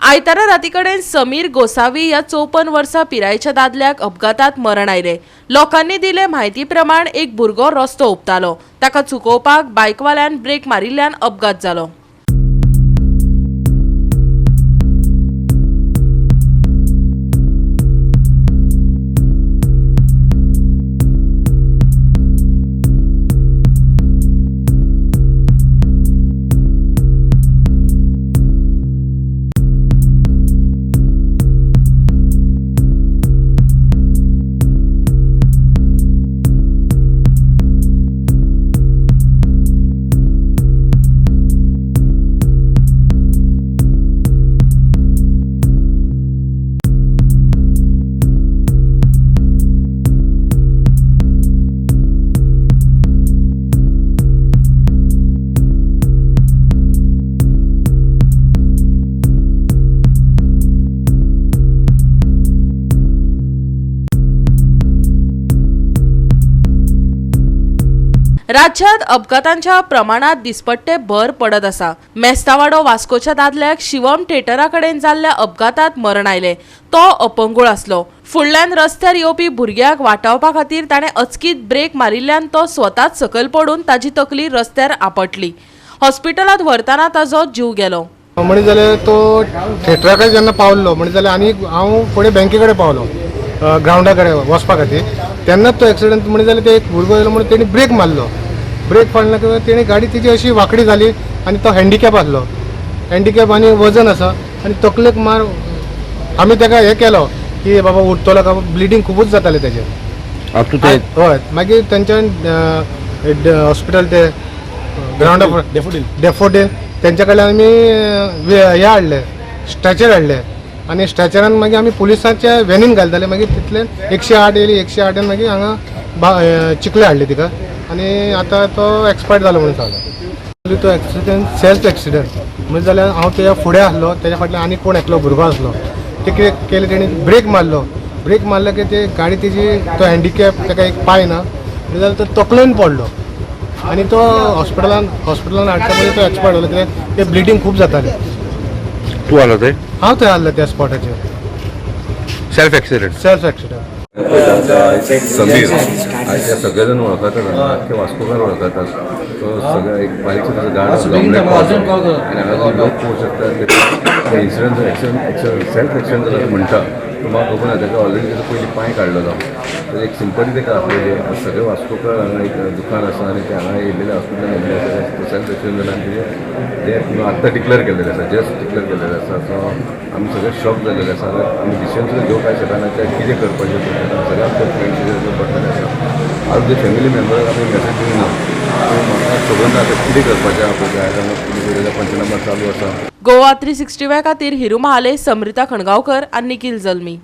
आयतारा रातीकडेन समीर गोसावी या 54 वर्सां पिरायेच्या दादल्याक अपघातात मरण आयले। लोकांनी दिले म्हायती प्रमाण एक भुरगो रस्तो उपतालो, ताका चुकोवपाक बायकवाल्यान ब्रेक मारिल्ल्यान अपघात जालो। राज्यात अपघातांच्या प्रमाणात दिसपट्टे भर पडत आसा। मेस्तावाडो वास्कोच्या दादल्याक शिवम थिएटरा कडेन जाल्ल्या अपघातात मरण आयले। तो अपंगूळ आसलो। फुडल्यान रस्त्यार येवपी भुरग्याक वाटावपा खातीर ताणें अचकीत ब्रेक मारिल्ल्यान तो स्वताच सकयल पडून ताजी तकली रस्त्यार आपटली। हॉस्पिटलांत व्हरतना ताजो जीव गेलो। म्हणजे जाल्यार तो थिएटरा कडेन जेन्ना पावल्लो म्हणजे जाल्यार आनी हांव फुडें बँके कडेन पावलो ग्रावंडा कडेन वचपा खातीर, तेन्नाच तो एक्सिडेंट म्हणजे जाल्यार ते एक भुरगो येयलो म्हणून तेणी ब्रेक मारलो। ब्रेक मारला की तेणी गाडी तिची अशी वांकडी जाली आनी तो हँडिकॅप आसलो। हँडिकॅप आनी वजन आसा आनी तकलेक मार आमी ताका हें केलो की बाबा उठतलो का, ब्लिडींग खूबच जातालें तेजें। हय, मागीर तेंच्यान हॉस्पिटल ते ग्रावंडा डेफोडील तेंच्या कडल्यान आमी हे हाडले, स्ट्रेचर हाडले आनी स्ट्रेचरान मागीर आमी पुलिसाच्या व्हॅनीन घालताले। मागीर तितल्यान 108 येयली, 108 मागीर हांगा चिखले हाडले तिका आनी आतां तो एक्सपायर्ड जालो म्हणून सांगलो। तो एक्सिडेंट सेल्फ एक्सिडेंट म्हणजे जाल्यार हांव तेच्या फुडें आसलो, तेच्या फाटल्यान आनी कोण एकलो भुरगो आसलो। ते कितें केलें तेणी ब्रेक मारलो की ते गाडी तेजी तो हँडिकॅप, ताका एक पांय ना म्हणजे जाल्यार तो तकलेन पडलो आनी तो हॉस्पिटलान हाडटा पयलीं तो एक्सपायर्ड जालो कित्याक ते ब्लिडींग खूब जातालें। तूं आलो थंय? हांव थंय आसलो त्या स्पॉटाचेर। सेल्फ एक्सिडेंट समीर आयच्या सगळे जण वळखतात, अख्खे वास्कोकार वळखतात। तो सगळं एक बारीकसो त्याचं गाड आणि हांगा लोक पळोवंक शकतात इन्सिडंट सेल्फ एक्सिडेंट जाल्यार म्हणटा तो म्हाका खबर ना, ताका ऑलरेडी ताजो पयलीं पांय काडलेलो। तर एक सिंपथी ताका आसलेली। सगळे वास्कोकार हांगा एक दुकान आसा आनी ते हांगा येयलेले हॉस्पिटलान येयल्ले आसा। तो सेल्फ एक्सिडेंट जाल्यार ते आत्तां डिक्लेअर केल्लेले आसा, जस्ट डिक्लेअर केल्लेले आसा। सो आमी सगळे शॉक जाल्लेले आसा। आमी डिसिजन सुद्दां घेवपाक शकना कितें करपाचें सगळे आमचे फ्रेंड्स पडलेले आसा। आज जे फॅमिली मेंबराक आमी मॅसेज दिवना, म्हाका खबर ना आतां कितें करपाचें आहा पळय। आयज हांगा पुलीस पंचनामा चालू आसा। गोवा 365 खातीर हिरू महाले, समृता खणगांवकर आनी निखिल जल्मी।